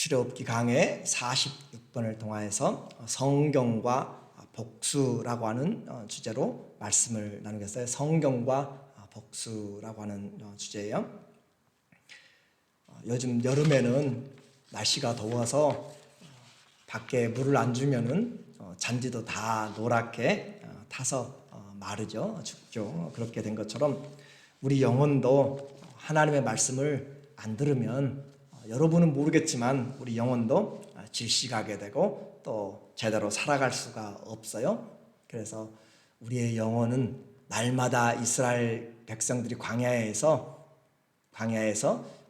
출애굽기 강의 46번을 통하여서 성경과 복수라고 하는 주제로 말씀을 나누겠어요. 성경과 복수라고 하는 주제예요. 요즘 여름에는 날씨가 더워서 밖에 물을 안 주면은 잔디도 다 노랗게 타서 마르죠, 죽죠. 그렇게 된 것처럼 우리 영혼도 하나님의 말씀을 안 들으면 여러분은 모르겠지만 우리 영혼도 질식하게 되고 또 제대로 살아갈 수가 없어요. 그래서 우리의 영혼은 날마다 이스라엘 백성들이 광야에서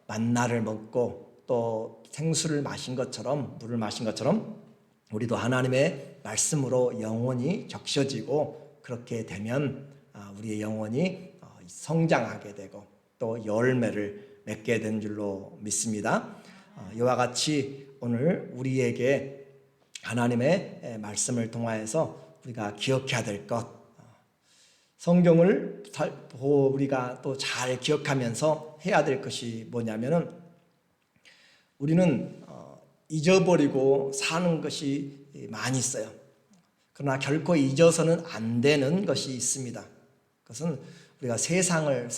만나를 먹고 또 생수를 마신 것처럼, 물을 마신 것처럼 우리도 하나님의 말씀으로 영혼이 적셔지고, 그렇게 되면 우리의 영혼이 성장하게 되고 또 열매를 맺게 된 줄로 믿습니다. 이와 같이 오늘 우리에게 하나님의 말씀을 통하여서 우리가 기억해야 될 것, 성경을 우리가 또 잘 기억하면서 해야 될 것이 뭐냐면은, 우리는 잊어버리고 사는 것이 많이 있어요. 그러나 결코 잊어서는 안 되는 것이 있습니다. 그것은 우리가 세상을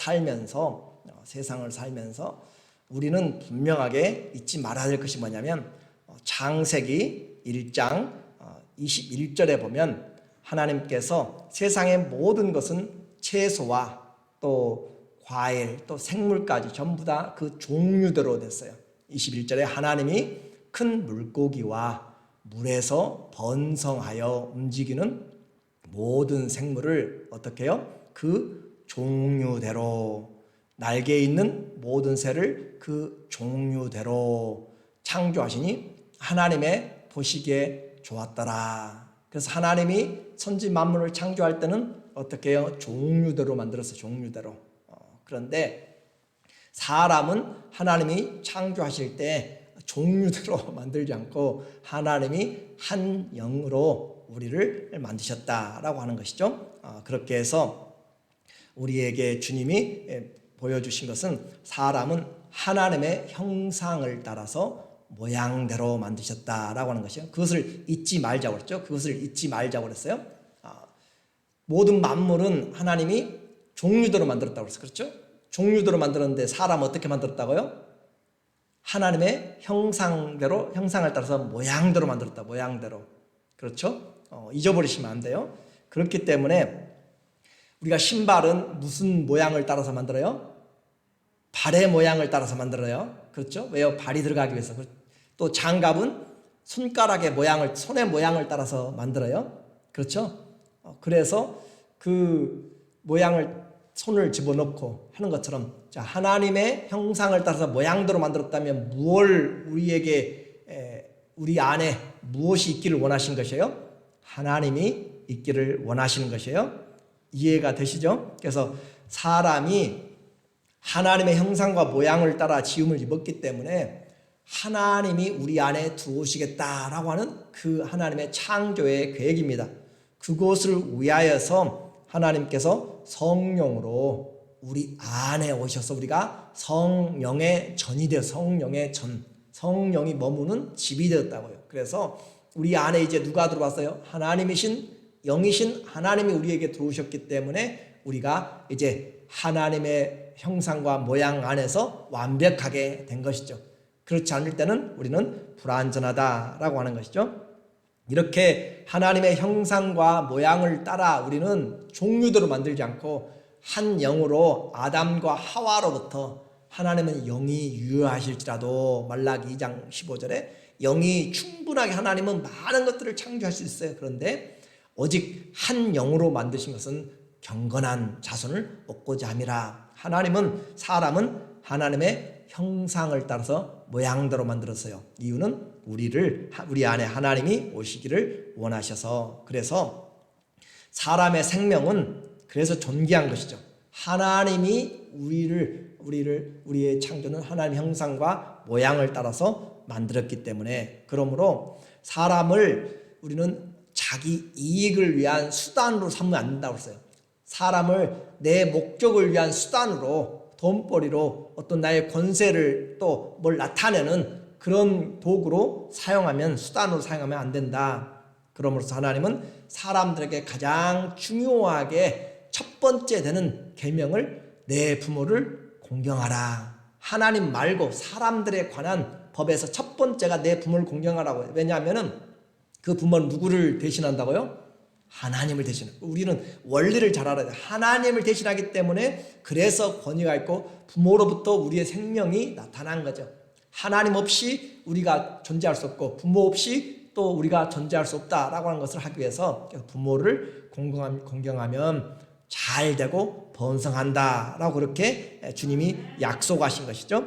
살면서 우리는 분명하게 잊지 말아야 될 것이 뭐냐면, 창세기 1장 21절에 보면 하나님께서 세상의 모든 것은 채소와 또 과일 또 생물까지 전부 다 그 종류대로 됐어요. 21절에 하나님이 큰 물고기와 물에서 번성하여 움직이는 모든 생물을 어떻게 해요? 그 종류대로, 날개 있는 모든 새를 그 종류대로 창조하시니 하나님의 보시기에 좋았더라. 그래서 하나님이 천지 만물을 창조할 때는 어떻게 해요? 종류대로 만들었어요. 종류대로. 그런데 사람은 하나님이 창조하실 때 종류대로 만들지 않고 하나님이 한 영으로 우리를 만드셨다라고 하는 것이죠. 그렇게 해서 우리에게 주님이 보여주신 것은 사람은 하나님의 형상을 따라서 모양대로 만드셨다라고 하는 것이요. 그것을 잊지 말자고 그랬죠. 그것을 잊지 말자고 그랬어요. 모든 만물은 하나님이 종류대로 만들었다고 그랬어요. 그렇죠? 종류대로 만들었는데 사람 어떻게 만들었다고요? 하나님의 형상대로, 형상을 따라서 모양대로 만들었다. 모양대로. 그렇죠? 잊어버리시면 안 돼요. 그렇기 때문에 우리가 신발은 무슨 모양을 따라서 만들어요? 발의 모양을 따라서 만들어요. 그렇죠? 왜요? 발이 들어가기 위해서. 또 장갑은 손가락의 모양을, 손의 모양을 따라서 만들어요. 그렇죠? 그래서 그 모양을 손을 집어넣고 하는 것처럼, 자, 하나님의 형상을 따라서 모양대로 만들었다면 우리 안에 무엇이 있기를 원하신 것이에요? 하나님이 있기를 원하시는 것이에요. 이해가 되시죠? 그래서 사람이 하나님의 형상과 모양을 따라 지음을 입었기 때문에 하나님이 우리 안에 들어오시겠다라고 하는 그 하나님의 창조의 계획입니다. 그것을 위하여서 하나님께서 성령으로 우리 안에 오셔서 우리가 성령의 전이 되어, 성령이 머무는 집이 되었다고요. 그래서 우리 안에 이제 누가 들어왔어요? 하나님이신, 영이신 하나님이 우리에게 들어오셨기 때문에 우리가 이제 하나님의 형상과 모양 안에서 완벽하게 된 것이죠. 그렇지 않을 때는 우리는 불완전하다라고 하는 것이죠. 이렇게 하나님의 형상과 모양을 따라 우리는 종류대로 만들지 않고 한 영으로 아담과 하와로부터, 하나님은 영이 유효하실지라도 말라기 2장 15절에 영이 충분하게, 하나님은 많은 것들을 창조할 수 있어요. 그런데 오직 한 영으로 만드신 것은 경건한 자손을 얻고자 함이라. 사람은 하나님의 형상을 따라서 모양대로 만들었어요. 이유는 우리 안에 하나님이 오시기를 원하셔서. 그래서 사람의 생명은 그래서 존귀한 것이죠. 하나님이 우리의 창조는 하나님의 형상과 모양을 따라서 만들었기 때문에, 그러므로 사람을 우리는 자기 이익을 위한 수단으로 삼으면 안 된다고 했어요. 사람을 내 목적을 위한 수단으로, 돈벌이로, 어떤 나의 권세를 또 뭘 나타내는 그런 도구로 사용하면, 수단으로 사용하면 안 된다. 그러므로서 하나님은 사람들에게 가장 중요하게 첫 번째 되는 계명을 내 부모를 공경하라. 하나님 말고 사람들에 관한 법에서 첫 번째가 내 부모를 공경하라고. 왜냐하면 그 부모는 누구를 대신한다고요? 하나님을 대신해. 우리는 원리를 잘 알아야 돼. 하나님을 대신하기 때문에 그래서 권위가 있고 부모로부터 우리의 생명이 나타난 거죠. 하나님 없이 우리가 존재할 수 없고 부모 없이 또 우리가 존재할 수 없다라고 하는 것을 하기 위해서 부모를 공경하면 잘 되고 번성한다라고 그렇게 주님이 약속하신 것이죠.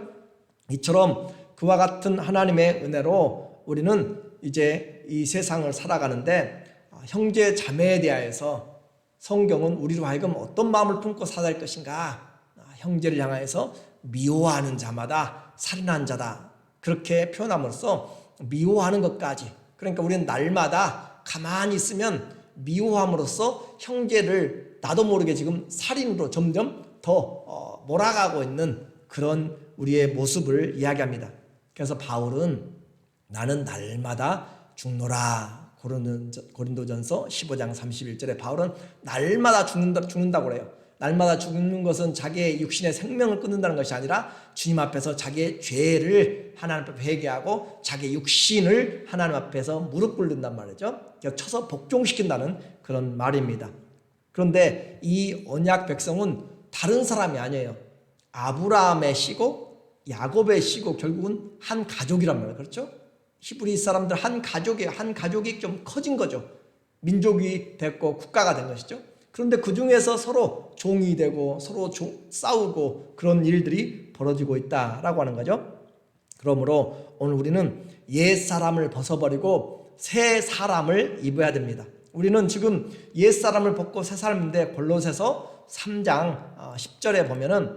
이처럼 그와 같은 하나님의 은혜로 우리는 이제 이 세상을 살아가는데 형제 자매에 대하여서 성경은 우리로 하여금 어떤 마음을 품고 살아갈 것인가, 형제를 향하여서 미워하는 자마다 살인한 자다 그렇게 표현함으로써 미워하는 것까지, 그러니까 우리는 날마다 가만히 있으면 미워함으로써 형제를 나도 모르게 지금 살인으로 점점 더 몰아가고 있는 그런 우리의 모습을 이야기합니다. 그래서 바울은 나는 날마다 죽노라. 고린도전서 15장 31절에 바울은 날마다 죽는다고 그래요. 날마다 죽는 것은 자기의 육신의 생명을 끊는다는 것이 아니라 주님 앞에서 자기의 죄를 하나님 앞에 회개하고 자기의 육신을 하나님 앞에서 무릎 꿇는단 말이죠. 쳐서 복종시킨다는 그런 말입니다. 그런데 이 언약 백성은 다른 사람이 아니에요. 아브라함의 씨고 야곱의 씨고 결국은 한 가족이란 말이에요. 그렇죠? 히브리 사람들 한 가족이 좀 커진 거죠. 민족이 됐고 국가가 된 것이죠. 그런데 그 중에서 서로 종이 되고 서로 싸우고 그런 일들이 벌어지고 있다라고 하는 거죠. 그러므로 오늘 우리는 옛 사람을 벗어버리고 새 사람을 입어야 됩니다. 우리는 지금 옛 사람을 벗고 새 사람인데 골로새서 3장 10절에 보면은,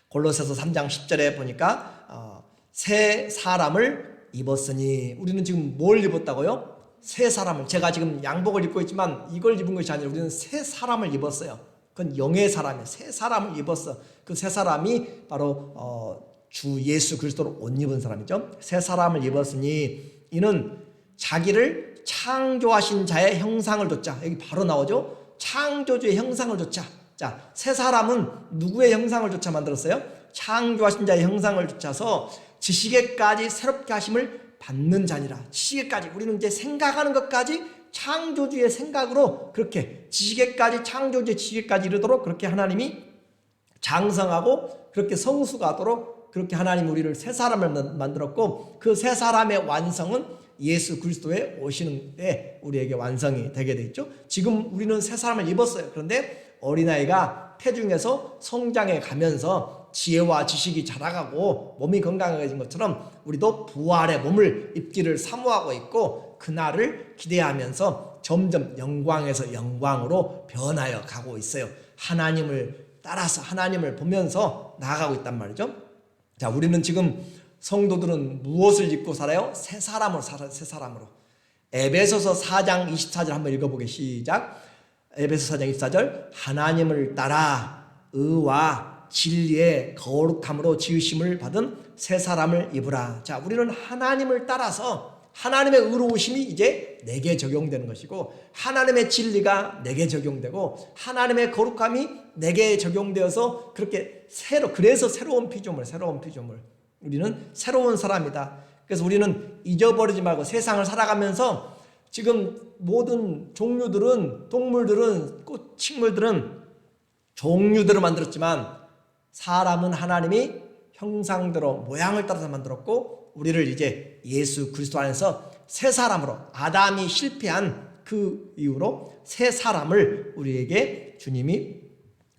골로새서 3장 10절에 보니까 새 사람을 입었으니, 우리는 지금 뭘 입었다고요? 새 사람을. 제가 지금 양복을 입고 있지만 이걸 입은 것이 아니라 우리는 새 사람을 입었어요. 그건 영의 사람이에요. 새 사람을 입었어. 그 새 사람이 바로 주 예수 그리스도로 옷 입은 사람이죠. 새 사람을 입었으니 이는 자기를 창조하신 자의 형상을 좇자. 여기 바로 나오죠. 창조주의 형상을 좇자. 자, 새 사람은 누구의 형상을 좇아 만들었어요? 창조하신 자의 형상을 좇아서 지식에까지 새롭게 하심을 받는 자니라. 지식에까지, 우리는 이제 생각하는 것까지 창조주의 생각으로 그렇게 지식에까지, 창조주의 지식에까지 이르도록 그렇게 하나님이 장성하고 그렇게 성숙하도록 그렇게 하나님 우리를 새 사람을 만들었고, 그 새 사람의 완성은 예수 그리스도에 오시는 때 우리에게 완성이 되게 돼 있죠. 지금 우리는 새 사람을 입었어요. 그런데 어린아이가 태중에서 성장해 가면서 지혜와 지식이 자라가고 몸이 건강해진 것처럼 우리도 부활의 몸을 입기를 사모하고 있고 그날을 기대하면서 점점 영광에서 영광으로 변하여 가고 있어요. 하나님을 따라서, 하나님을 보면서 나아가고 있단 말이죠. 자, 우리는 지금 성도들은 무엇을 입고 살아요? 새 사람으로 살아요. 새 사람으로. 에베소서 4장 24절 한번 읽어보게. 시작. 에베소 4장 24절. 하나님을 따라 의와 진리의 거룩함으로 지으심을 받은 새 사람을 입으라. 자, 우리는 하나님을 따라서 하나님의 의로우심이 이제 내게 적용되는 것이고, 하나님의 진리가 내게 적용되고, 하나님의 거룩함이 내게 적용되어서 그렇게 그래서 새로운 피조물. 우리는 새로운 사람이다. 그래서 우리는 잊어버리지 말고 세상을 살아가면서 지금 모든 종류들은, 동물들은, 꽃, 식물들은 종류대로 만들었지만 사람은 하나님이 형상대로 모양을 따라서 만들었고, 우리를 이제 예수 그리스도 안에서 새 사람으로, 아담이 실패한 그 이후로 새 사람을 우리에게 주님이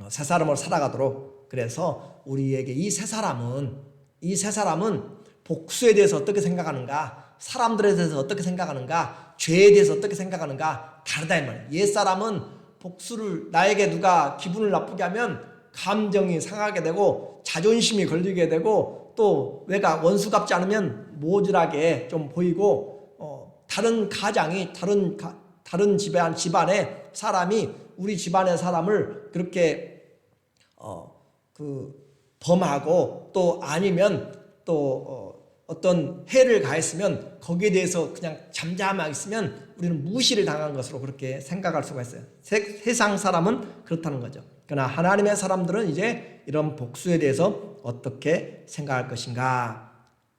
새 사람으로 살아가도록, 그래서 우리에게 이 새 사람은 복수에 대해서 어떻게 생각하는가, 사람들에 대해서 어떻게 생각하는가, 죄에 대해서 어떻게 생각하는가 다르다 이 말이에요. 옛사람은 복수를, 나에게 누가 기분을 나쁘게 하면 감정이 상하게 되고 자존심이 걸리게 되고 또 내가 원수갑지 않으면 모질하게 좀 보이고, 다른 가장이 다른 집안의 사람이 우리 집안의 사람을 그렇게 범하고 또 아니면 또 어떤 해를 가했으면 거기에 대해서 그냥 잠잠하게 있으면 우리는 무시를 당한 것으로 그렇게 생각할 수가 있어요. 세상 사람은 그렇다는 거죠. 그러나 하나님의 사람들은 이제 이런 복수에 대해서 어떻게 생각할 것인가.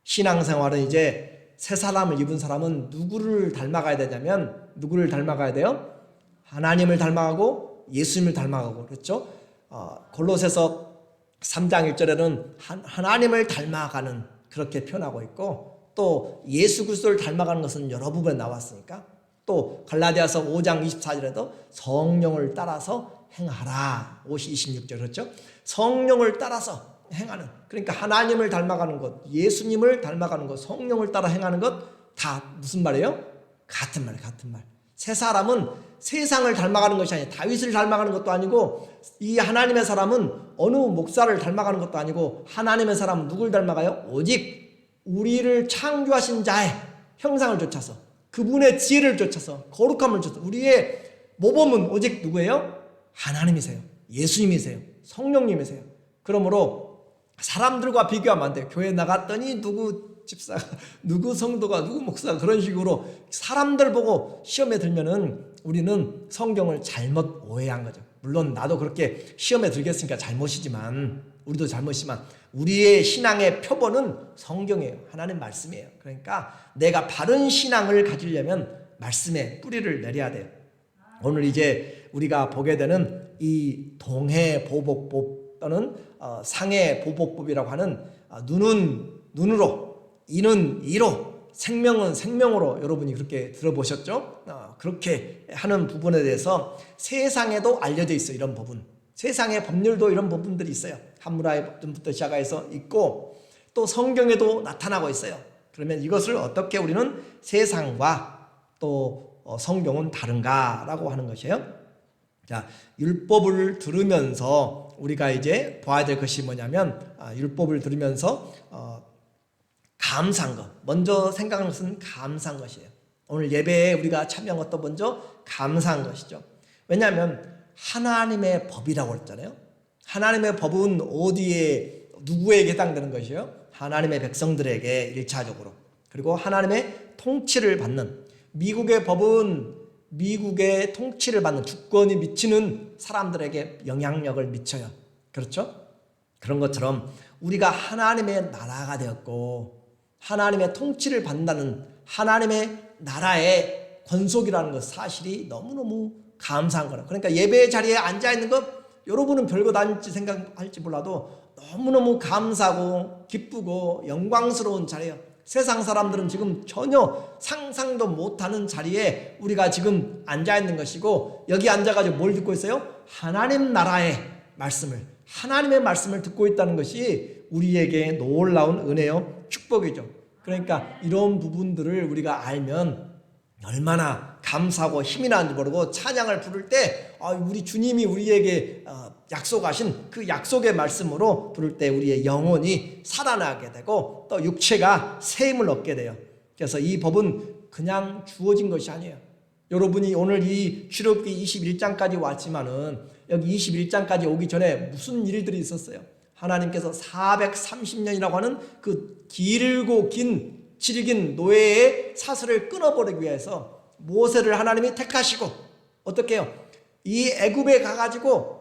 신앙생활은 이제 새 사람을 입은 사람은 누구를 닮아가야 되냐면 누구를 닮아가야 돼요? 하나님을 닮아가고 예수님을 닮아가고 그렇죠? 골로새서 3장 1절에는 하나님을 닮아가는 그렇게 표현하고 있고 또 예수 그리스도를 닮아가는 것은 여러 부분에 나왔으니까 또 갈라디아서 5장 24절에도 성령을 따라서 행하라 26절 그렇죠? 성령을 따라서 행하는 그러니까 하나님을 닮아가는 것 예수님을 닮아가는 것 성령을 따라 행하는 것 다 무슨 말이에요? 같은 말이에요. 같은 말. 새 사람은 세상을 닮아가는 것이 아니에요. 다윗을 닮아가는 것도 아니고 이 하나님의 사람은 어느 목사를 닮아가는 것도 아니고 하나님의 사람은 누굴 닮아가요? 오직 우리를 창조하신 자의 형상을 좇아서 그분의 지혜를 좇아서 거룩함을 좇아서 우리의 모범은 오직 누구예요? 하나님이세요. 예수님이세요. 성령님이세요. 그러므로 사람들과 비교하면 안 돼요. 교회 나갔더니 누구 집사가 누구 성도가 누구 목사가 그런 식으로 사람들 보고 시험에 들면은 우리는 성경을 잘못 오해한 거죠. 물론 나도 그렇게 시험에 들겠으니까 잘못이지만 우리도 잘못이지만 우리의 신앙의 표본은 성경이에요. 하나님 말씀이에요. 그러니까 내가 바른 신앙을 가지려면 말씀에 뿌리를 내려야 돼요. 오늘 이제 우리가 보게 되는 이 동해보복법 또는 상해보복법이라고 하는 눈은 눈으로 이는 이로 생명은 생명으로 여러분이 그렇게 들어보셨죠? 그렇게 하는 부분에 대해서 세상에도 알려져 있어요. 이런 부분 세상의 법률도 이런 부분들이 있어요. 함무라비부터 시작해서 있고 또 성경에도 나타나고 있어요. 그러면 이것을 어떻게 우리는 세상과 또 성경은 다른가라고 하는 것이에요. 자, 율법을 들으면서 우리가 이제 봐야 될 것이 뭐냐면 율법을 들으면서 감사한 것 먼저 생각하는 것은 감사한 것이에요. 오늘 예배에 우리가 참여한 것도 먼저 감사한 것이죠. 왜냐하면 하나님의 법이라고 했잖아요. 하나님의 법은 어디에 누구에게 해당되는 것이에요? 하나님의 백성들에게 1차적으로 그리고 하나님의 통치를 받는 미국의 법은 미국의 통치를 받는 주권이 미치는 사람들에게 영향력을 미쳐요. 그렇죠? 그런 것처럼 우리가 하나님의 나라가 되었고 하나님의 통치를 받는다는 하나님의 나라의 권속이라는 것 사실이 너무너무 감사한 거라. 그러니까 예배 자리에 앉아있는 것 여러분은 별거 아닐지 생각할지 몰라도 너무너무 감사하고 기쁘고 영광스러운 자리예요. 세상 사람들은 지금 전혀 상상도 못하는 자리에 우리가 지금 앉아있는 것이고 여기 앉아가지고 뭘 듣고 있어요? 하나님 나라의 말씀을 하나님의 말씀을 듣고 있다는 것이 우리에게 놀라운 은혜요 축복이죠. 그러니까 이런 부분들을 우리가 알면 얼마나 감사하고 힘이 나는지 모르고 찬양을 부를 때 우리 주님이 우리에게 약속하신 그 약속의 말씀으로 부를 때 우리의 영혼이 살아나게 되고 또 육체가 새 힘을 얻게 돼요. 그래서 이 법은 그냥 주어진 것이 아니에요. 여러분이 오늘 이 출애굽기 21장까지 왔지만은 여기 21장까지 오기 전에 무슨 일들이 있었어요? 하나님께서 430년이라고 하는 그 길고 긴 질긴 노예의 사슬을 끊어버리기 위해서 모세를 하나님이 택하시고 어떻게 해요? 이 애굽에 가가지고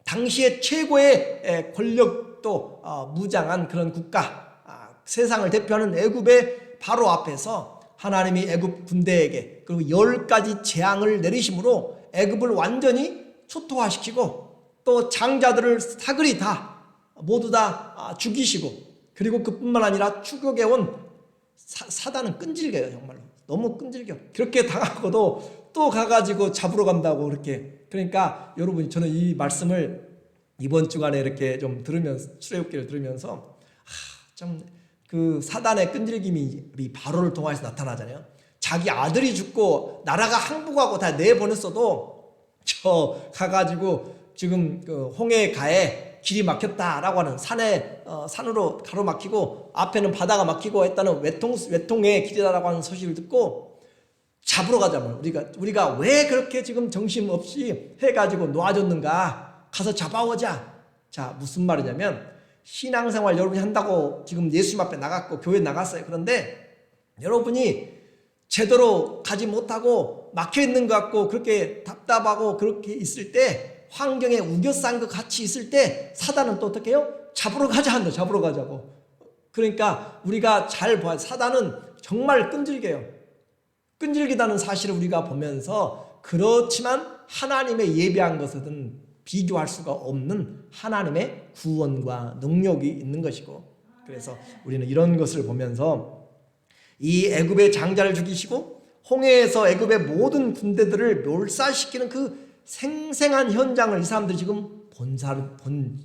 당시의 최고의 권력도 무장한 그런 국가 세상을 대표하는 애굽의 바로 앞에서 하나님이 애굽 군대에게 그리고 10가지 재앙을 내리심으로 애굽을 완전히 초토화시키고 또 장자들을 사그리 다 모두 다 죽이시고 그리고 그뿐만 아니라 추격해온 사단은 끈질겨요. 정말로 너무 끈질겨. 그렇게 당하고도 또 가가지고 잡으러 간다고 그렇게. 그러니까 여러분 저는 이 말씀을 이번 주간에 이렇게 좀 들으면서 출애굽기를 들으면서 참 그 사단의 끈질김이 바로를 통해서 나타나잖아요. 자기 아들이 죽고 나라가 항복하고 다 내보냈어도 저 가가지고 지금 그 홍해가에 길이 막혔다라고 하는 산으로 가로막히고 앞에는 바다가 막히고 했다는 외통의 길이다라고 하는 소식을 듣고 잡으러 가자면 우리가 왜 그렇게 지금 정신없이 해가지고 놓아줬는가 가서 잡아오자. 자 무슨 말이냐면 신앙생활 여러분이 한다고 지금 예수님 앞에 나갔고 교회 나갔어요. 그런데 여러분이 제대로 가지 못하고 막혀있는 것 같고 그렇게 답답하고 그렇게 있을 때, 환경에 우겨싼 것 같이 있을 때 사단은 또 어떻게 해요? 잡으러 가자는데, 잡으러 가자고. 그러니까 우리가 잘 봐야, 사단은 정말 끈질겨요. 끈질기다는 사실을 우리가 보면서, 그렇지만 하나님의 예비한 것은 비교할 수가 없는 하나님의 구원과 능력이 있는 것이고, 그래서 우리는 이런 것을 보면서 이 애굽의 장자를 죽이시고 홍해에서 애굽의 모든 군대들을 멸살시키는 그 생생한 현장을 이 사람들이 지금 본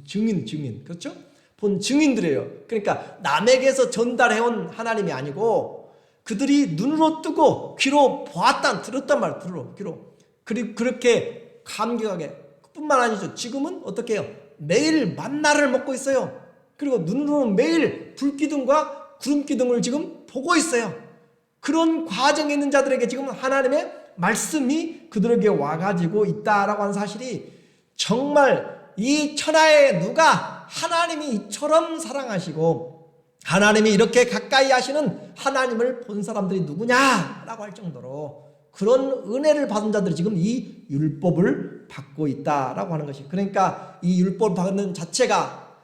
증인, 그렇죠? 본 증인들이에요. 그러니까 남에게서 전달해온 하나님이 아니고 그들이 눈으로 뜨고 귀로 보았단, 들었단 말이에요. 귀로. 그리고 그렇게 감격하게. 뿐만 아니죠. 지금은 어떻게 해요? 매일 만나를 먹고 있어요. 그리고 눈으로는 매일 불기둥과 구름기둥을 지금 보고 있어요. 그런 과정에 있는 자들에게 지금 하나님의 말씀이 그들에게 와가지고 있다라고 하는 사실이, 정말 이 천하에 누가 하나님이 이처럼 사랑하시고 하나님이 이렇게 가까이 하시는 하나님을 본 사람들이 누구냐라고 할 정도로 그런 은혜를 받은 자들이 지금 이 율법을 받고 있다라고 하는 것이, 그러니까 이 율법을 받는 자체가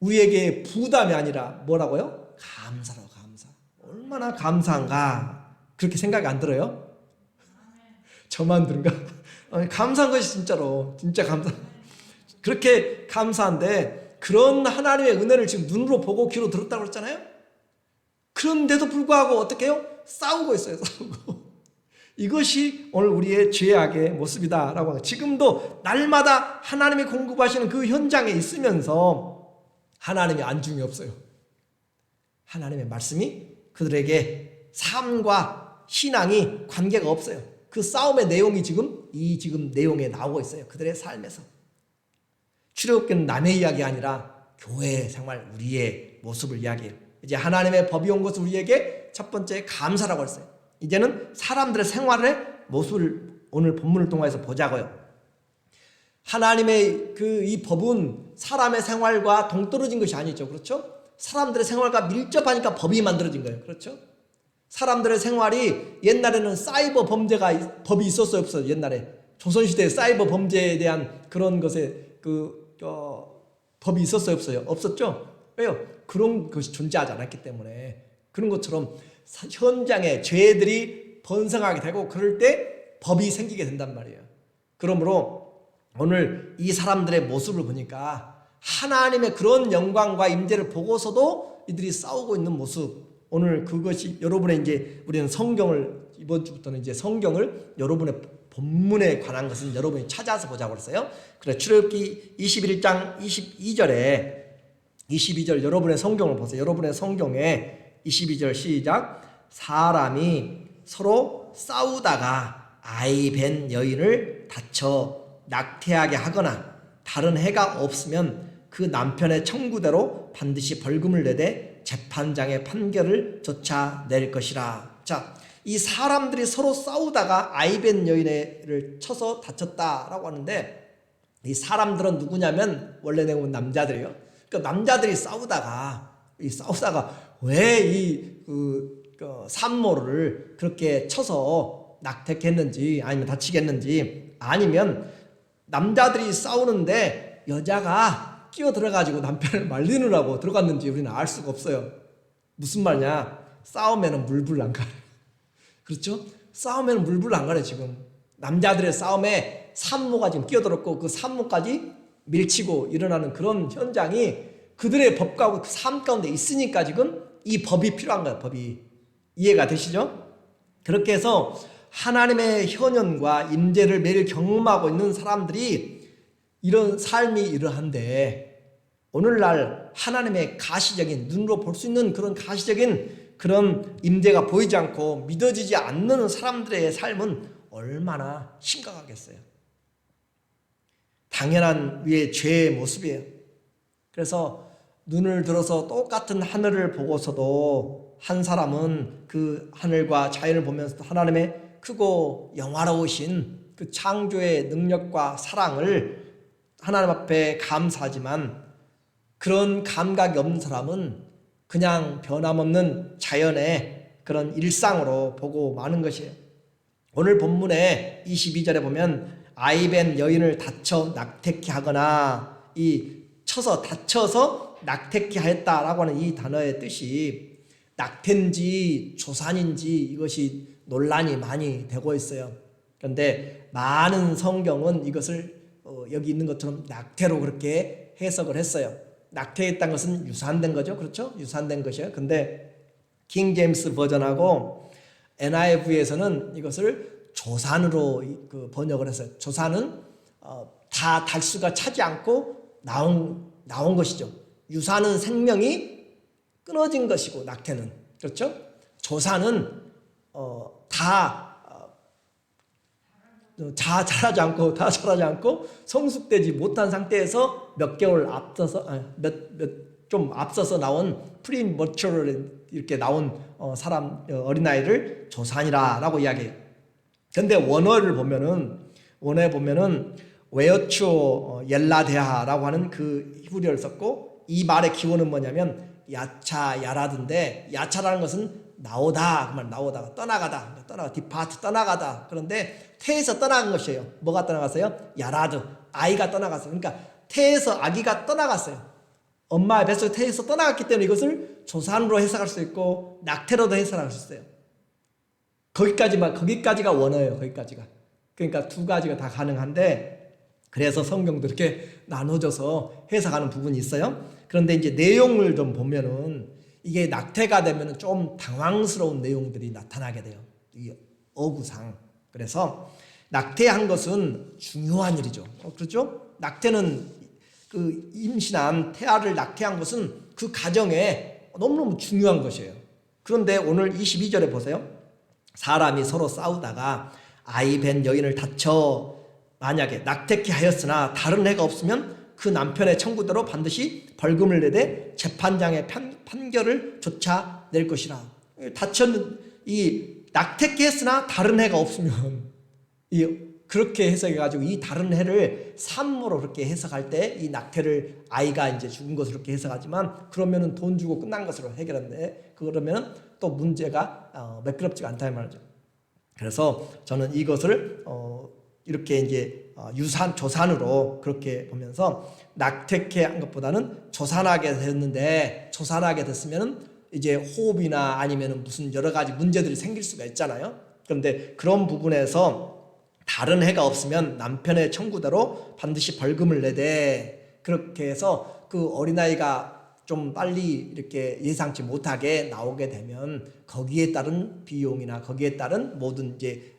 우리에게 부담이 아니라 뭐라고요? 감사라고. 감사. 얼마나 감사한가. 그렇게 생각이 안 들어요? 저만 들은가? 감사한 것이 진짜로 진짜 감사. 그렇게 감사한데, 그런 하나님의 은혜를 지금 눈으로 보고 귀로 들었다고 그랬잖아요. 그런데도 불구하고 어떻게 해요? 싸우고 있어요. 싸우고. 이것이 오늘 우리의 죄악의 모습이다라고 하는, 지금도 날마다 하나님이 공급하시는 그 현장에 있으면서 하나님의 안중이 없어요. 하나님의 말씀이 그들에게 삶과 신앙이 관계가 없어요. 그 싸움의 내용이 지금 내용에 나오고 있어요. 그들의 삶에서. 출애굽기는 남의 이야기 아니라 교회의 생활, 우리의 모습을 이야기해요. 이제 하나님의 법이 온 것을 우리에게 첫 번째 감사라고 했어요. 이제는 사람들의 생활의 모습을 오늘 본문을 통해서 보자고요. 하나님의 이 법은 사람의 생활과 동떨어진 것이 아니죠. 그렇죠? 사람들의 생활과 밀접하니까 법이 만들어진 거예요. 그렇죠? 사람들의 생활이, 옛날에는 사이버 법이 있었어요, 없어요? 옛날에 조선시대에 사이버 범죄에 대한 그런 것에 법이 있었어요, 없어요? 없었죠? 왜요? 그런 것이 존재하지 않았기 때문에. 그런 것처럼 현장에 죄들이 번성하게 되고 그럴 때 법이 생기게 된단 말이에요. 그러므로 오늘 이 사람들의 모습을 보니까 하나님의 그런 영광과 임재를 보고서도 이들이 싸우고 있는 모습, 오늘 그것이 여러분의 이제 우리는 성경을, 이번 주부터는 이제 성경을 여러분의 본문에 관한 것은 여러분이 찾아서 보자고 그랬어요. 그래, 출애굽기 21장 22절 여러분의 성경을 보세요. 여러분의 성경에 22절 시작. 사람이 서로 싸우다가 아이 뵌 여인을 다쳐 낙태하게 하거나 다른 해가 없으면 그 남편의 청구대로 반드시 벌금을 내되 재판장의 판결을 쫓아낼 것이라. 자, 이 사람들이 서로 싸우다가 아이 뵌 여인을 쳐서 다쳤다라고 하는데, 이 사람들은 누구냐면 원래 내용은 남자들이에요. 그러니까 남자들이 싸우다가 왜 산모를 그렇게 쳐서 낙태했는지, 아니면 다치겠는지, 아니면 남자들이 싸우는데 여자가 끼어 들어가지고 남편을 말리느라고 들어갔는지 우리는 알 수가 없어요. 무슨 말이냐? 싸우면은 물불 안 가요. 그렇죠? 싸우면은 물불 안 가요. 지금 남자들의 싸움에 산모가 지금 끼어들었고 그 산모까지 밀치고 일어나는 그런 현장이 그들의 법과 그 삶 가운데 있으니까 지금 이 법이 필요한 거예요. 법이. 이해가 되시죠? 그렇게 해서 하나님의 현현과 임재를 매일 경험하고 있는 사람들이 이런 삶이 이러한데, 오늘날 하나님의 가시적인, 눈으로 볼 수 있는 그런 가시적인 그런 임재가 보이지 않고 믿어지지 않는 사람들의 삶은 얼마나 심각하겠어요. 당연한 우리의 죄의 모습이에요. 그래서 눈을 들어서 똑같은 하늘을 보고서도 한 사람은 그 하늘과 자연을 보면서도 하나님의 크고 영화로우신 그 창조의 능력과 사랑을 하나님 앞에 감사하지만, 그런 감각이 없는 사람은 그냥 변함없는 자연의 그런 일상으로 보고 마는 것이에요. 오늘 본문에 22절에 보면 아이벤 여인을 다쳐 낙태케 하거나 이 쳐서 다쳐서 낙태케 하였다라고 하는 이 단어의 뜻이 낙태인지 조산인지 이것이 논란이 많이 되고 있어요. 그런데 많은 성경은 이것을 여기 있는 것처럼 낙태로 그렇게 해석을 했어요. 낙태했다는 것은 유산된 거죠. 그렇죠? 유산된 것이에요. 근데 킹 제임스 버전하고 NIV에서는 이것을 조산으로 번역을 했어요. 조산은 다 달수가 차지 않고 나온 것이죠. 유산은 생명이 끊어진 것이고 낙태는 그렇죠. 조산은 자라지 않고 성숙되지 못한 상태에서 몇 개월 앞서서 좀 앞서서 나온 프리머처럴 이렇게 나온 어린아이를 조산이라고 이야기해요. 근데 원어에 보면은 웨어추 옐라데하라고 하는 그 히브리어를 썼고 이 말의 기원은 뭐냐면 야차 야라드인데 야차라는 것은 나오다 그 말 나오다가 떠나가다 디파트 떠나가다. 그런데 태에서 떠나간 것이에요. 뭐가 떠나갔어요? 야라드 아이가 떠나갔어요. 그러니까 태에서 아기가 떠나갔어요. 엄마의 뱃속 태에서 떠나갔기 때문에 이것을 조산으로 해석할 수 있고 낙태로도 해석할 수 있어요. 거기까지가 원어예요. 거기까지가. 그러니까 두 가지가 다 가능한데 그래서 성경도 이렇게 나눠져서 해석하는 부분이 있어요. 그런데 이제 내용을 좀 보면은 이게 낙태가 되면 좀 당황스러운 내용들이 나타나게 돼요. 이 어구상. 그래서 낙태한 것은 중요한 일이죠. 그렇죠? 낙태는 그 임신한 태아를 낙태한 것은 그 가정에 너무너무 중요한 것이에요. 그런데 오늘 22절에 보세요. 사람이 서로 싸우다가 아이 뵌 여인을 다쳐 만약에 낙태케 하였으나 다른 해가 없으면 그 남편의 청구대로 반드시 벌금을 내되 재판장의 판결을 조차 낼 것이라. 이 낙태케 했으나 다른 해가 없으면 그렇게 해석해가지고 이 다른 해를 산모로 그렇게 해석할 때 이 낙태를 아이가 이제 죽은 것으로 그렇게 해석하지만 그러면은 돈 주고 끝난 것으로 해결하는데 그러면은 또 문제가 매끄럽지가 않다 이 말이죠. 그래서 저는 이것을 이렇게 이제 조산으로 그렇게 보면서 낙태케 한 것보다는 조산하게 됐으면은 이제 호흡이나 아니면은 무슨 여러 가지 문제들이 생길 수가 있잖아요. 그런데 그런 부분에서 다른 해가 없으면 남편의 청구대로 반드시 벌금을 내되 그렇게 해서 그 어린아이가 좀 빨리 이렇게 예상치 못하게 나오게 되면 거기에 따른 비용이나 거기에 따른 모든 이제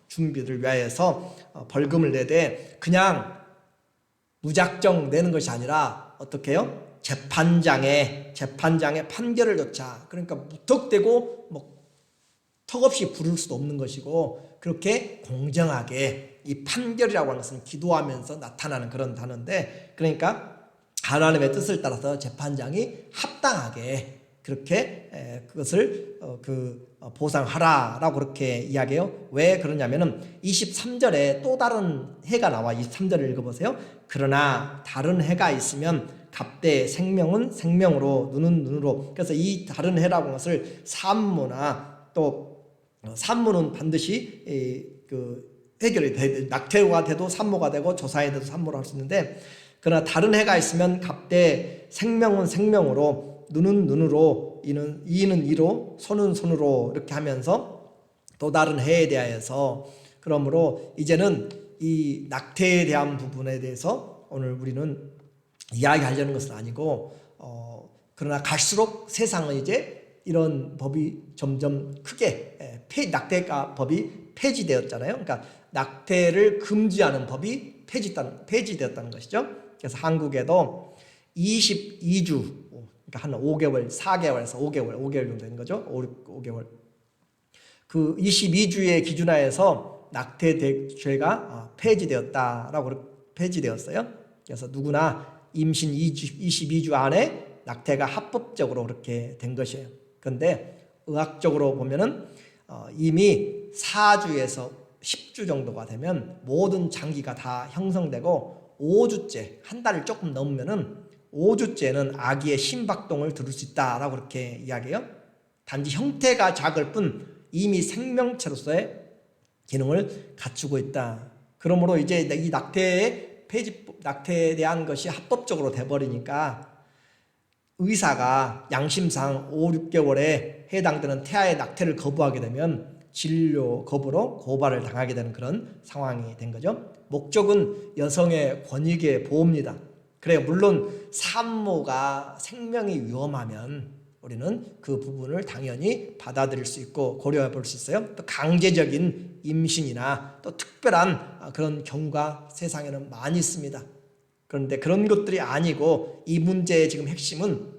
준비를 위하여서 벌금을 내되 그냥 무작정 내는 것이 아니라 어떻게 해요? 재판장의 판결을 조차 그러니까 무턱대고 턱없이 부를 수도 없는 것이고 그렇게 공정하게 이 판결이라고 하는 것은 기도하면서 나타나는 그런 단어인데 그러니까 하나님의 뜻을 따라서 재판장이 합당하게 그렇게 그것을 보상하라라고 그렇게 이야기해요. 왜 그러냐면은 23절에 또 다른 해가 나와 23절을 읽어보세요. 그러나 다른 해가 있으면 갑대 생명은 생명으로 눈은 눈으로. 그래서 이 다른 해라고 하는 것을 산모나 또 산모는 반드시 해결이 돼. 낙태가 돼도 산모가 되고 조사에 돼도 산모로 할 수 있는데 그러나 다른 해가 있으면 갑대 생명은 생명으로 눈은 눈으로 이는 이로 손은 손으로 이렇게 하면서 또 다른 해에 대하여서 그러므로 이제는 이 낙태에 대한 부분에 대해서 오늘 우리는 이야기하려는 것은 아니고 그러나 갈수록 세상은 이제 이런 법이 점점 크게 낙태가 법이 폐지되었잖아요. 그러니까 낙태를 금지하는 법이 폐지되었다는 것이죠. 그래서 한국에도 22주 그러니까 한 5개월, 4개월에서 5개월 정도 된 거죠. 5개월. 그 22주의 기준하에서 낙태죄가 폐지되었어요. 그래서 누구나 임신 22주 안에 낙태가 합법적으로 그렇게 된 것이에요. 그런데 의학적으로 보면은 이미 4주에서 10주 정도가 되면 모든 장기가 다 형성되고 5주째 한 달을 조금 넘으면은 5주째는 아기의 심박동을 들을 수 있다라고 그렇게 이야기해요. 단지 형태가 작을 뿐 이미 생명체로서의 기능을 갖추고 있다. 그러므로 이제 이 낙태에 대한 것이 합법적으로 돼버리니까 의사가 양심상 5, 6개월에 해당되는 태아의 낙태를 거부하게 되면 진료 거부로 고발을 당하게 되는 그런 상황이 된 거죠. 목적은 여성의 권익의 보호입니다. 그래, 물론 산모가 생명이 위험하면 우리는 그 부분을 당연히 받아들일 수 있고 고려해 볼 수 있어요. 또 강제적인 임신이나 또 특별한 그런 경우가 세상에는 많이 있습니다. 그런데 그런 것들이 아니고 이 문제의 지금 핵심은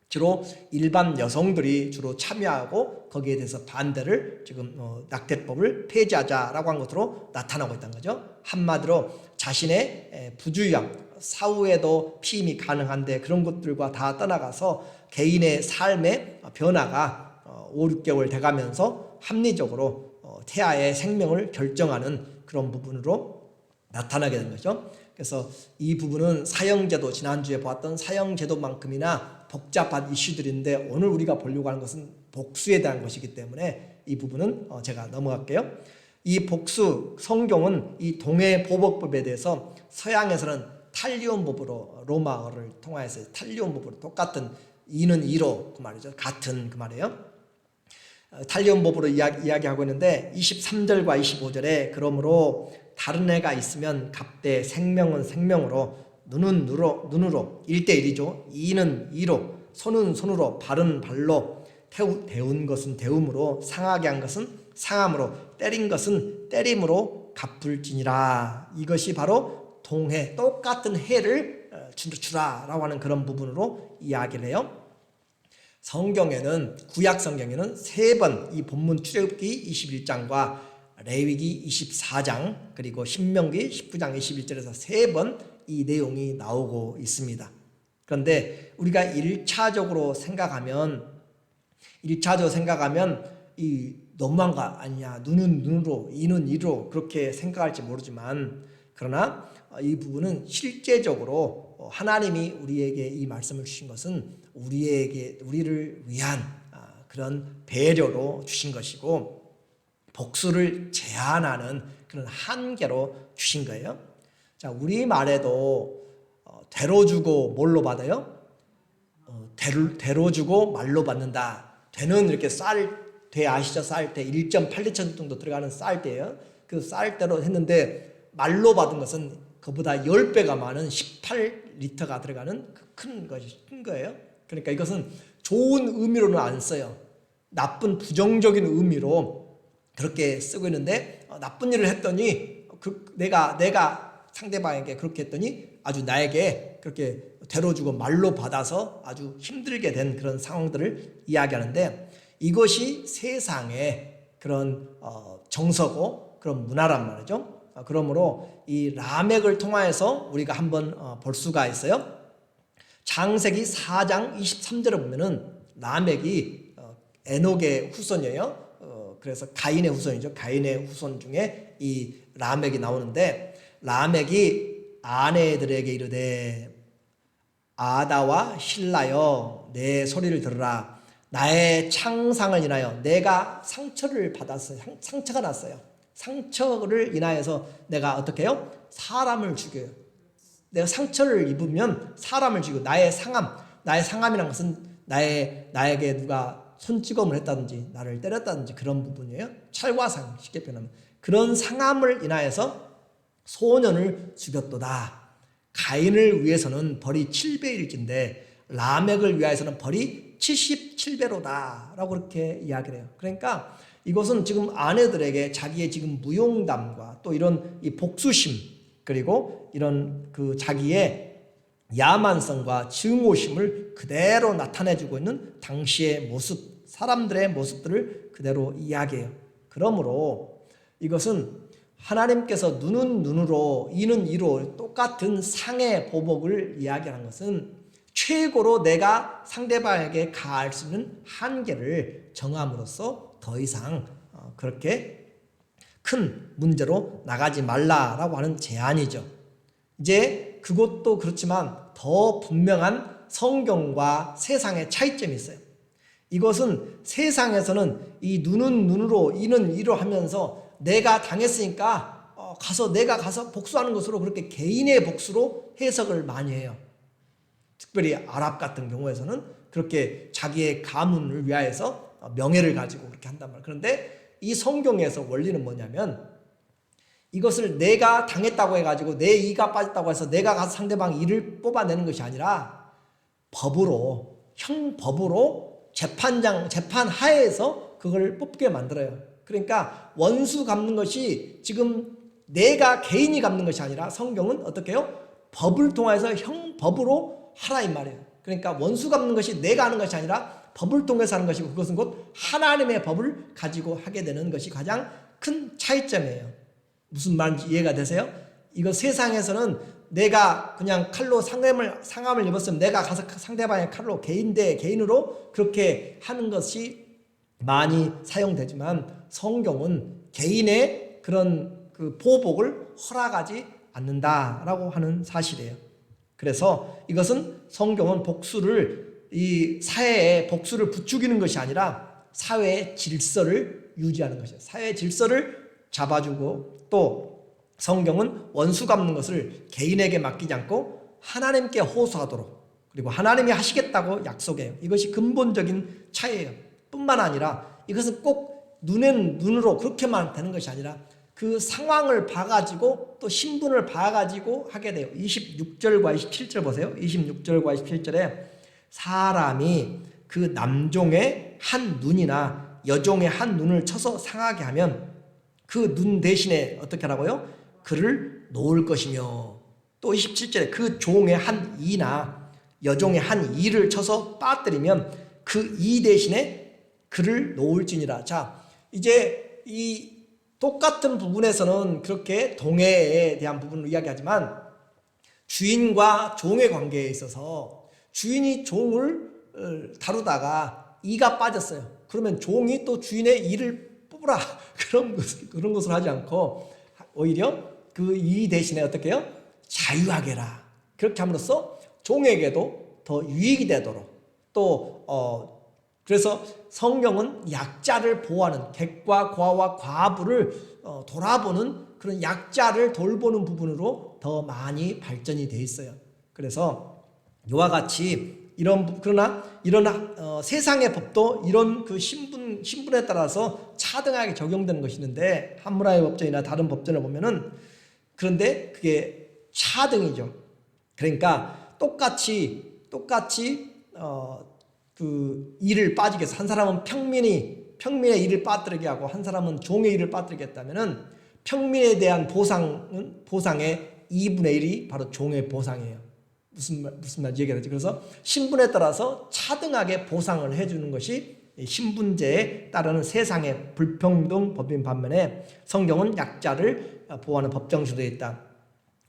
주로 일반 여성들이 주로 참여하고 거기에 대해서 반대를 지금 낙태법을 폐지하자라고 한 것으로 나타나고 있다는 거죠. 한마디로 자신의 부주의함, 사후에도 피임이 가능한데 그런 것들과 다 떠나가서 개인의 삶의 변화가 5, 6개월 돼가면서 합리적으로 태아의 생명을 결정하는 그런 부분으로 나타나게 된 거죠. 그래서 이 부분은 사형제도, 지난주에 보았던 사형제도만큼이나 복잡한 이슈들인데 오늘 우리가 보려고 하는 것은 복수에 대한 것이기 때문에 이 부분은 제가 넘어갈게요. 이 복수, 성경은 이 동해보복법에 대해서 서양에서는 탈리온법으로, 로마어를 통하여서 탈리온법으로 똑같은 이는 이로 그 말이죠. 같은 그 말이에요. 탈리온법으로 이야기하고 있는데 23절과 25절에 그러므로 다른 애가 있으면 갑대, 생명은 생명으로, 눈은 눈으로 1대1이죠. 이는 이로, 손은 손으로, 발은 발로, 데운 것은 데움으로, 상하게 한 것은 상함으로, 때린 것은 때림으로 갚을지니라. 이것이 바로 동해, 똑같은 해를 주라라고 하는 그런 부분으로 이야기를 해요. 성경에는, 구약 성경에는 3번 이 본문 출애굽기 21장과 레위기 24장 그리고 신명기 19장 21절에서 3번 이 내용이 나오고 있습니다. 그런데 우리가 1차적으로 생각하면 이 너무한 거 아니냐, 눈은 눈으로, 이는 이로 그렇게 생각할지 모르지만, 그러나 이 부분은 실제적으로 하나님이 우리에게 이 말씀을 주신 것은 우리를 위한 그런 배려로 주신 것이고 복수를 제한하는 그런 한계로 주신 거예요. 자, 우리말에도 되로 주고 뭘로 받아요? 되로 주고 말로 받는다. 되는 이렇게 돼 아시죠? 쌀대 1.8리터 정도 들어가는 쌀대예요. 그 쌀대로 했는데 말로 받은 것은 그보다 10배가 많은 18리터가 들어가는 큰 거예요. 그러니까 이것은 좋은 의미로는 안 써요. 나쁜 부정적인 의미로 그렇게 쓰고 있는데 나쁜 일을 했더니 내가 상대방에게 그렇게 했더니 아주 나에게 그렇게 되로 주고 말로 받아서 아주 힘들게 된 그런 상황들을 이야기하는데 이것이 세상의 그런 정서고 그런 문화란 말이죠. 그러므로 이 라멕을 통하여서 우리가 한번 볼 수가 있어요. 창세기 4장 23절을 보면은 라멕이 에녹의 후손이에요. 그래서 가인의 후손이죠. 가인의 후손 중에 이 라멕이 나오는데 라멕이 아내들에게 이르되 아다와 실라여 내 소리를 들으라. 나의 창상을 인하여 내가 상처를 받았어요. 상처가 났어요. 상처를 인하여서 내가 어떻게 해요? 사람을 죽여요. 내가 상처를 입으면 사람을 죽이고 나의 상함이라는 것은 나에게 누가 손찌검을 했다든지 나를 때렸다든지 그런 부분이에요. 찰과상, 쉽게 표현하면 그런 상함을 인하여서 소년을 죽였도다. 가인을 위해서는 벌이 7배일진데 라멕을 위하여서는 벌이 77배로다 라고 그렇게 이야기를 해요. 그러니까 이것은 지금 아내들에게 자기의 지금 무용담과 또 이런 이 복수심 그리고 이런 그 자기의 야만성과 증오심을 그대로 나타내주고 있는 당시의 모습, 사람들의 모습들을 그대로 이야기해요. 그러므로 이것은 하나님께서 눈은 눈으로, 이는 이로 똑같은 상의 보복을 이야기하는 것은 최고로 내가 상대방에게 가할 수 있는 한계를 정함으로써 더 이상 그렇게 큰 문제로 나가지 말라라고 하는 제안이죠. 이제 그것도 그렇지만 더 분명한 성경과 세상의 차이점이 있어요. 이것은 세상에서는 이 눈은 눈으로 이는 이로 하면서 내가 당했으니까 내가 가서 복수하는 것으로 그렇게 개인의 복수로 해석을 많이 해요. 특별히 아랍 같은 경우에서는 그렇게 자기의 가문을 위하여서 명예를 가지고 그렇게 한단 말이에요. 그런데 이 성경에서 원리는 뭐냐면 이것을 내가 당했다고 해가지고 내 이가 빠졌다고 해서 내가 가서 상대방 이를 뽑아내는 것이 아니라 형법으로 재판 하에서 그걸 뽑게 만들어요. 그러니까 원수 갚는 것이 지금 내가 개인이 갚는 것이 아니라 성경은 어떻게 해요? 법을 통해서 형법으로 하라 이 말이에요. 그러니까 원수 갚는 것이 내가 하는 것이 아니라 법을 통해서 하는 것이고 그것은 곧 하나님의 법을 가지고 하게 되는 것이 가장 큰 차이점이에요. 무슨 말인지 이해가 되세요? 이거 세상에서는 내가 그냥 칼로 상함을 입었으면 내가 가서 상대방의 칼로 개인 대 개인으로 그렇게 하는 것이 많이 사용되지만 성경은 개인의 그런 그 보복을 허락하지 않는다라고 하는 사실이에요. 그래서 이것은 성경은 이 사회에 복수를 부추기는 것이 아니라 사회의 질서를 유지하는 것이에요. 사회의 질서를 잡아주고 또 성경은 원수 갚는 것을 개인에게 맡기지 않고 하나님께 호소하도록 그리고 하나님이 하시겠다고 약속해요. 이것이 근본적인 차이예요. 뿐만 아니라 이것은 꼭 눈으로 그렇게만 되는 것이 아니라 그 상황을 봐가지고 또 신분을 봐가지고 하게 돼요. 26절과 27절 보세요. 26절과 27절에 사람이 그 남종의 한 눈이나 여종의 한 눈을 쳐서 상하게 하면 그 눈 대신에 어떻게 하라고요? 그를 놓을 것이며 또 27절에 그 종의 한 이나 여종의 한 이를 쳐서 빠뜨리면 그 이 대신에 그를 놓을지니라. 자, 이제 이 똑같은 부분에서는 그렇게 동해에 대한 부분을 이야기하지만 주인과 종의 관계에 있어서 주인이 종을 다루다가 이가 빠졌어요. 그러면 종이 또 주인의 이를 뽑으라 그런 것을 하지 않고 오히려 그 이 대신에 어떻게 해요? 자유하게 해라. 그렇게 함으로써 종에게도 더 유익이 되도록 또 그래서 성경은 약자를 보호하는 객과 고아와 과부를 돌아보는 그런 약자를 돌보는 부분으로 더 많이 발전이 돼 있어요. 그래서 이와 같이 그러나 이런 세상의 법도 이런 그 신분에 따라서 차등하게 적용되는 것이 있는데 함무라비 법전이나 다른 법전을 보면은 그런데 그게 차등이죠. 그러니까 똑같이 그 일을 빠지게 해서 한 사람은 평민의 일을 빠뜨리게 하고 한 사람은 종의 일을 빠뜨리게 했다면은 평민에 대한 보상의 2분의 1이 바로 종의 보상이에요. 무슨 말인지 얘기하지. 그래서 신분에 따라서 차등하게 보상을 해주는 것이 신분제에 따르는 세상의 불평등 법인 반면에 성경은 약자를 보호하는 법정주의에 되어 있다.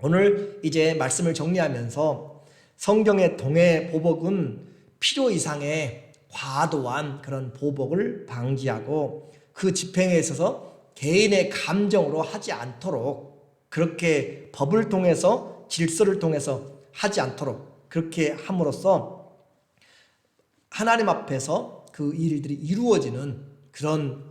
오늘 이제 말씀을 정리하면서 성경의 동해 보복은 필요 이상의 과도한 그런 보복을 방지하고 그 집행에 있어서 개인의 감정으로 하지 않도록 그렇게 법을 통해서 질서를 통해서 하지 않도록 그렇게 함으로써 하나님 앞에서 그 일들이 이루어지는 그런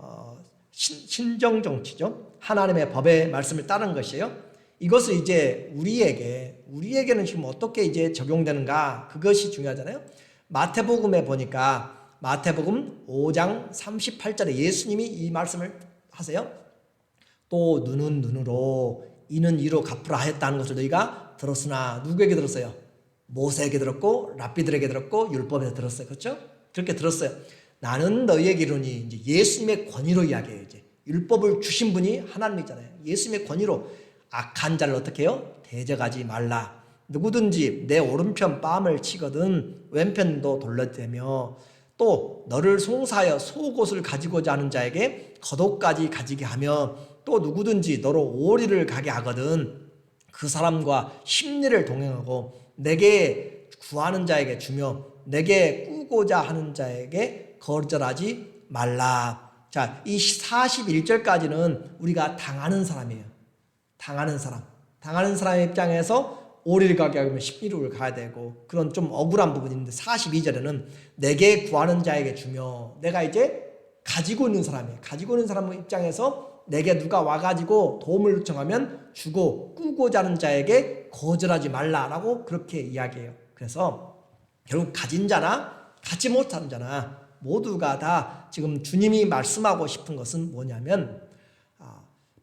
신정정치죠. 하나님의 법의 말씀을 따르는 것이에요. 이것을 이제 우리에게는 지금 어떻게 이제 적용되는가 그것이 중요하잖아요. 마태복음에 보니까 마태복음 5장 38절에 예수님이 이 말씀을 하세요. 또 눈은 눈으로 이는 이로 갚으라 하였다는 것을 너희가 들었으나 누구에게 들었어요? 모세에게 들었고 랍비들에게 들었고 율법에 들었어요. 그렇죠? 그렇게 들었어요. 나는 너희에게 이르노니 이제 예수님의 권위로 이야기해요. 이제 율법을 주신 분이 하나님이잖아요. 예수님의 권위로 악한 자를 어떻게 해요? 대적하지 말라. 누구든지 내 오른편 뺨을 치거든 왼편도 돌려대며 또 너를 송사하여 속옷을 가지고자 하는 자에게 겉옷까지 가지게 하며 또 누구든지 너로 오리를 가게 하거든 그 사람과 심리를 동행하고 내게 구하는 자에게 주며 내게 꾸고자 하는 자에게 거절하지 말라. 자, 이 41절까지는 우리가 당하는 사람이에요. 당하는 사람의 입장에서 오리를 가게 하면 11호를 가야 되고 그런 좀 억울한 부분이 있는데 42절에는 내게 구하는 자에게 주며 내가 이제 가지고 있는 사람이에요. 가지고 있는 사람 입장에서 내게 누가 와가지고 도움을 요청하면 주고 꾸고자 하는 자에게 거절하지 말라라고 그렇게 이야기해요. 그래서 결국 가진 자나 갖지 못하는 자나 모두가 다 지금 주님이 말씀하고 싶은 것은 뭐냐면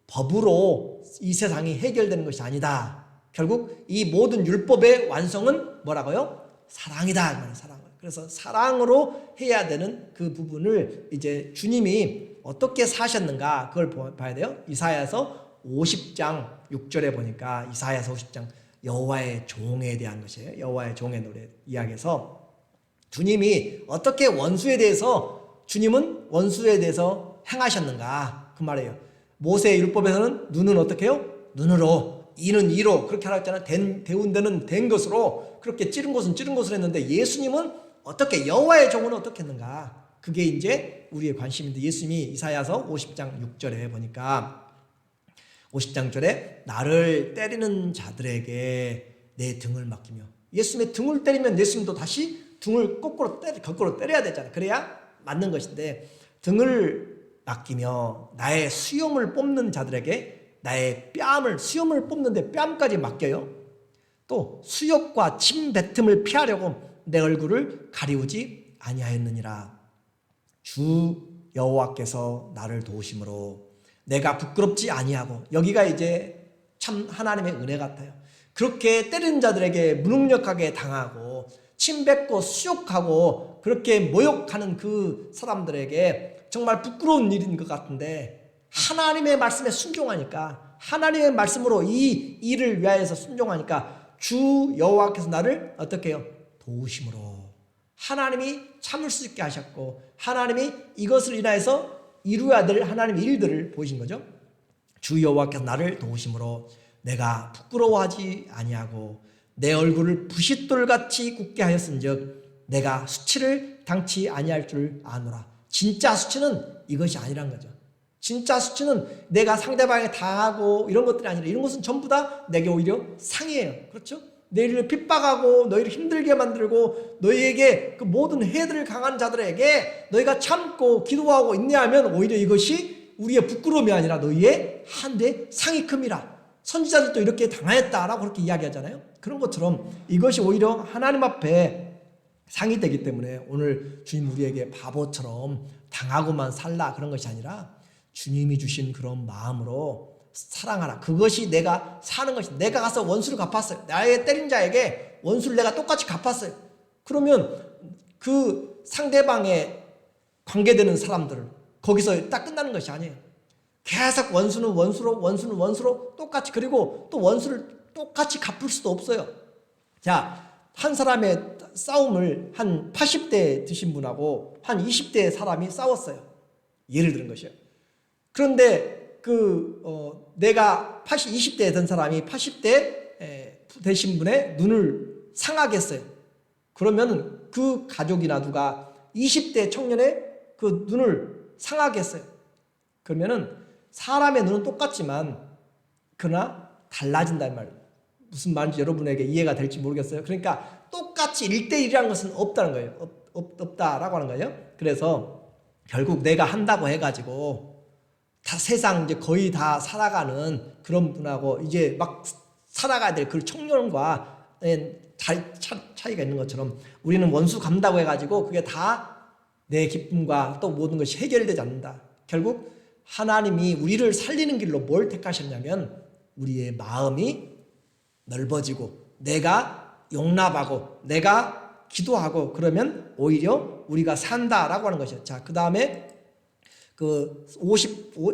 법으로 이 세상이 해결되는 것이 아니다. 결국 이 모든 율법의 완성은 뭐라고요? 사랑이다. 사랑을. 그래서 사랑으로 해야 되는 그 부분을 이제 주님이 어떻게 사셨는가 그걸 봐야 돼요. 이사야서 50장 6절에 보니까 이사야서 50장 여호와의 종에 대한 것이에요. 여호와의 종의 노래 이야기에서 주님이 어떻게 원수에 대해서 주님은 원수에 대해서 행하셨는가 그 말이에요. 모세의 율법에서는 눈은 어떻게 해요? 눈으로, 이는 이로 그렇게 하라 했잖아요. 데운 데는 된 것으로 그렇게 찌른 것은 찌른 것으로 했는데 예수님은 어떻게 여호와의 종은 어떻게 했는가? 그게 이제 우리의 관심인데 예수님이 이사야서 50장 6절에 보니까 50장 6절에 나를 때리는 자들에게 내 등을 맡기며 예수님의 등을 때리면 예수님도 다시 등을 거꾸로 때려야 되잖아요. 그래야 맞는 것인데 등을 맡기며 나의 수염을 뽑는 자들에게 나의 뺨을 수염을 뽑는데 뺨까지 맡겨요. 또 수욕과 침 뱉음을 피하려고 내 얼굴을 가리우지 아니하였느니라. 주 여호와께서 나를 도우심으로 내가 부끄럽지 아니하고 여기가 이제 참 하나님의 은혜 같아요. 그렇게 때리는 자들에게 무능력하게 당하고 침 뱉고 수욕하고 그렇게 모욕하는 그 사람들에게 정말 부끄러운 일인 것 같은데 하나님의 말씀에 순종하니까 하나님의 말씀으로 이 일을 위하여서 순종하니까 주 여호와께서 나를 어떻게 해요? 도우심으로 하나님이 참을 수 있게 하셨고 하나님이 이것을 인하여서 이루어야 될 하나님의 일들을 보이신 거죠. 주 여호와께서 나를 도우심으로 내가 부끄러워하지 아니하고 내 얼굴을 부싯돌같이 굳게 하였은즉 내가 수치를 당치 아니할 줄 아노라. 진짜 수치는 이것이 아니란 거죠. 진짜 수치는 내가 상대방에 당하고 이런 것들이 아니라 이런 것은 전부 다 내게 오히려 상이에요. 그렇죠? 너희를 핍박하고 너희를 힘들게 만들고 너희에게 그 모든 해를 강한 자들에게 너희가 참고 기도하고 인내하면 오히려 이것이 우리의 부끄러움이 아니라 너희의 한대 상이 큽니다. 선지자들도 이렇게 당하였다라고 그렇게 이야기하잖아요. 그런 것처럼 이것이 오히려 하나님 앞에 상이 되기 때문에 오늘 주님 우리에게 바보처럼 당하고만 살라 그런 것이 아니라 주님이 주신 그런 마음으로 사랑하라. 그것이 내가 사는 것이 내가 가서 원수를 갚았어요. 나의 때린 자에게 원수를 내가 똑같이 갚았어요. 그러면 그 상대방에 관계되는 사람들을 거기서 딱 끝나는 것이 아니에요. 계속 원수는 원수로 똑같이 그리고 또 원수를 똑같이 갚을 수도 없어요. 자, 한 사람의 싸움을 한 80대 드신 분하고 한 20대 사람이 싸웠어요. 예를 들은 것이에요. 그런데 내가 20대에 된 사람이 80대 되신 분의 눈을 상하게 했어요. 그러면 그 가족이나 누가 20대 청년의 그 눈을 상하게 했어요. 그러면은 사람의 눈은 똑같지만 그러나 달라진다는 말이에요. 무슨 말인지 여러분에게 이해가 될지 모르겠어요. 그러니까 똑같이 1대1이라는 것은 없다는 거예요. 없다라고 하는 거예요. 그래서 결국 내가 한다고 해가지고 다 세상 이제 거의 다 살아가는 그런 분하고 이제 막 살아가야 될 그 청년과 차이가 있는 것처럼 우리는 원수 갚는다고 해가지고 그게 다 내 기쁨과 또 모든 것이 해결되지 않는다. 결국 하나님이 우리를 살리는 길로 뭘 택하셨냐면 우리의 마음이 넓어지고 내가 용납하고 내가 기도하고 그러면 오히려 우리가 산다라고 하는 것이에요. 자, 그 다음에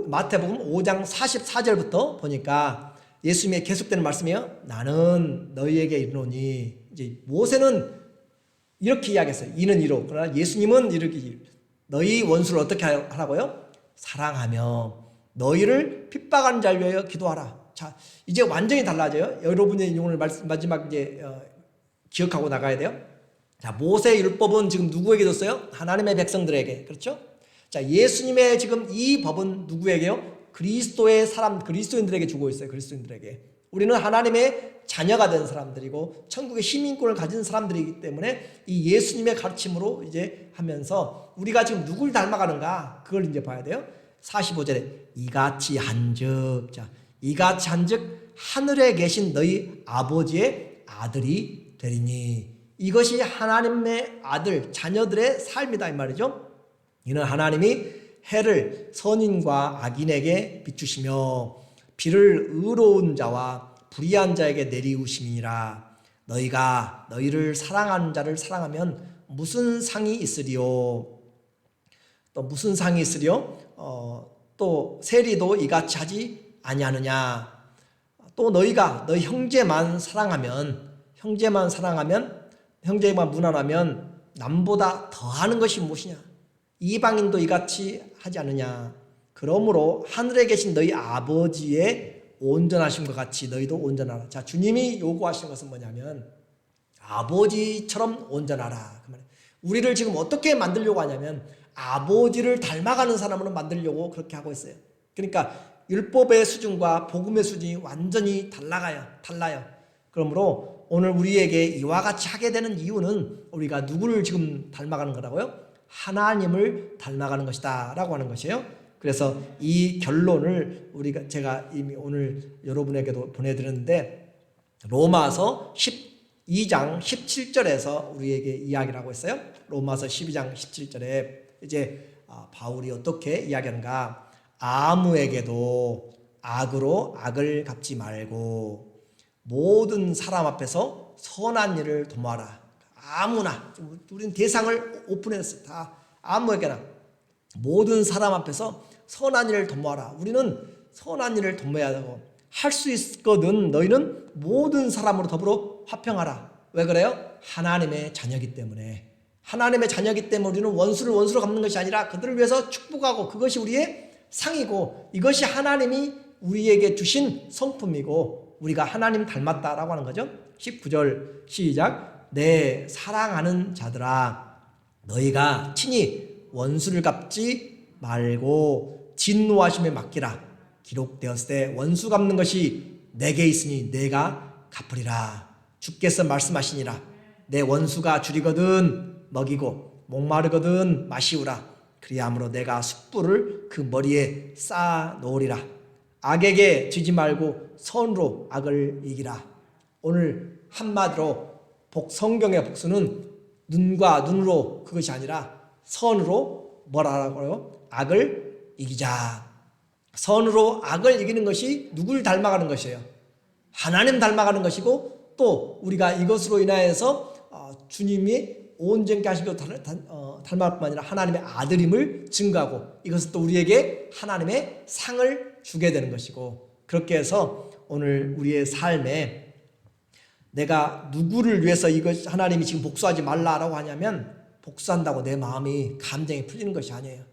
마태복음 5장 44절부터 보니까 예수님의 계속되는 말씀이에요. 나는 너희에게 이르노니 이제 모세는 이렇게 이야기했어요. 이는 이로. 그러나 예수님은 이렇게 너희 원수를 어떻게 하라고요? 사랑하며 너희를 핍박하는 자를 위하여 기도하라. 자, 이제 완전히 달라져요. 여러분의 오늘 마지막 이제 기억하고 나가야 돼요. 자, 모세의 율법은 지금 누구에게 줬어요? 하나님의 백성들에게. 그렇죠? 자, 예수님의 지금 이 법은 누구에게요? 그리스도의 사람, 그리스도인들에게 주고 있어요. 그리스도인들에게. 우리는 하나님의 자녀가 된 사람들이고 천국의 시민권을 가진 사람들이기 때문에 이 예수님의 가르침으로 이제 하면서 우리가 지금 누굴 닮아가는가 그걸 이제 봐야 돼요. 45절에 이같이 한즉, 자, 이같이 한즉 하늘에 계신 너희 아버지의 아들이 되리니, 이것이 하나님의 아들 자녀들의 삶이다 이 말이죠. 이는 하나님이 해를 선인과 악인에게 비추시며 비를 의로운 자와 불의한 자에게 내리우심이니라. 너희가 너희를 사랑하는 자를 사랑하면 무슨 상이 있으리요? 또 무슨 상이 있으리요? 또 세리도 이같이 하지 아니하느냐? 또 너희가 너희 형제만 무난하면 남보다 더하는 것이 무엇이냐? 이방인도 이같이 하지 않느냐? 그러므로 하늘에 계신 너희 아버지의 온전하심과 같이 너희도 온전하라. 자, 주님이 요구하시는 것은 뭐냐면 아버지처럼 온전하라. 그 말이에요. 우리를 지금 어떻게 만들려고 하냐면 아버지를 닮아가는 사람으로 만들려고 그렇게 하고 있어요. 그러니까 율법의 수준과 복음의 수준이 완전히 달라요. 그러므로 오늘 우리에게 이와 같이 하게 되는 이유는 우리가 누구를 지금 닮아가는 거라고요? 하나님을 닮아가는 것이다 라고 하는 것이에요. 그래서 이 결론을 제가 이미 오늘 여러분에게도 보내드렸는데 로마서 12장 17절에서 우리에게 이야기를 하고 있어요. 로마서 12장 17절에 이제 바울이 어떻게 이야기하는가? 아무에게도 악으로 악을 갚지 말고 모든 사람 앞에서 선한 일을 도모하라. 아무나, 우리는 대상을 오픈했어요. 다 아무에게나 모든 사람 앞에서 선한 일을 도모하라. 우리는 선한 일을 도모해야 되고 할 수 있거든. 너희는 모든 사람으로 더불어 화평하라. 왜 그래요? 하나님의 자녀이기 때문에. 하나님의 자녀이기 때문에 우리는 원수를 원수로 갚는 것이 아니라 그들을 위해서 축복하고 그것이 우리의 상이고 이것이 하나님이 우리에게 주신 성품이고 우리가 하나님 닮았다라고 하는 거죠. 19절 시작. 내 사랑하는 자들아, 너희가 친히 원수를 갚지 말고 진노하심에 맡기라. 기록되었을 때 원수 갚는 것이 내게 있으니 내가 갚으리라. 주께서 말씀하시니라. 내 원수가 줄이거든 먹이고 목마르거든 마시우라. 그리함으로 내가 숯불을 그 머리에 쌓아 놓으리라. 악에게 지지 말고 선으로 악을 이기라. 오늘 한마디로 성경의 복수는 눈과 눈으로 그것이 아니라 선으로 뭐라고요? 악을 이기자. 선으로 악을 이기는 것이 누굴 닮아가는 것이에요? 하나님 닮아가는 것이고 또 우리가 이것으로 인하여서 주님이 온전케 하시고 닮을 뿐 아니라 하나님의 아들임을 증거하고 이것은 또 우리에게 하나님의 상을 주게 되는 것이고 그렇게 해서 오늘 우리의 삶에 내가 누구를 위해서 이것 하나님이 지금 복수하지 말라라고 하냐면 복수한다고 내 마음이 감정이 풀리는 것이 아니에요.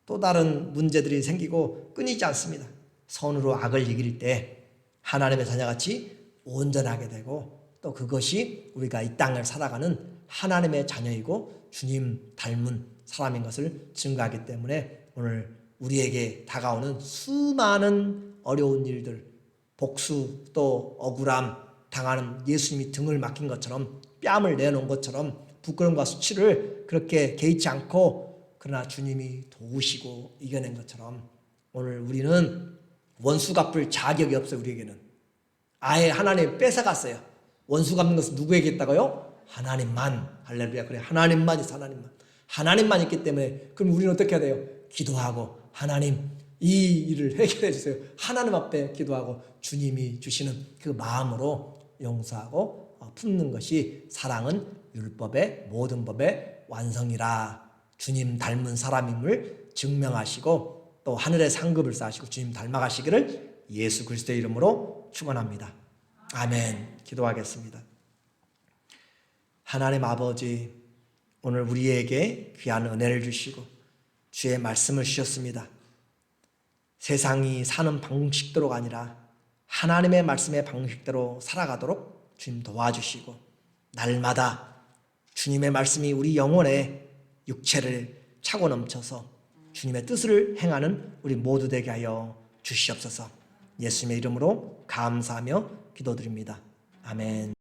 또 다른 문제들이 생기고 끊이지 않습니다. 선으로 악을 이길 때 하나님의 자녀같이 온전하게 되고 또 그것이 우리가 이 땅을 살아가는 하나님의 자녀이고 주님 닮은 사람인 것을 증거하기 때문에 오늘 우리에게 다가오는 수많은 어려운 일들, 복수 또 억울함 당하는 예수님이 등을 맡긴 것처럼 뺨을 내놓은 것처럼 부끄러움과 수치를 그렇게 개의치 않고 그러나 주님이 도우시고 이겨낸 것처럼 오늘 우리는 원수 갚을 자격이 없어요. 우리에게는 아예 하나님 뺏어갔어요. 원수 갚는 것은 누구에게 있다고요? 하나님만. 할렐루야. 그래, 하나님만 있어. 하나님만 있기 때문에 그럼 우리는 어떻게 해야 돼요? 기도하고 하나님 이 일을 해결해 주세요. 하나님 앞에 기도하고 주님이 주시는 그 마음으로 용서하고 품는 것이 사랑은 율법의 모든 법의 완성이라. 주님 닮은 사람임을 증명하시고 또 하늘의 상급을 쌓으시고 주님 닮아가시기를 예수 그리스도의 이름으로 축원합니다. 아멘. 기도하겠습니다. 하나님 아버지, 오늘 우리에게 귀한 은혜를 주시고 주의 말씀을 주셨습니다. 세상이 사는 방식대로가 아니라 하나님의 말씀의 방식대로 살아가도록 주님 도와주시고 날마다 주님의 말씀이 우리 영혼에 육체를 차고 넘쳐서 주님의 뜻을 행하는 우리 모두 되게 하여 주시옵소서. 예수님의 이름으로 감사하며 기도드립니다. 아멘.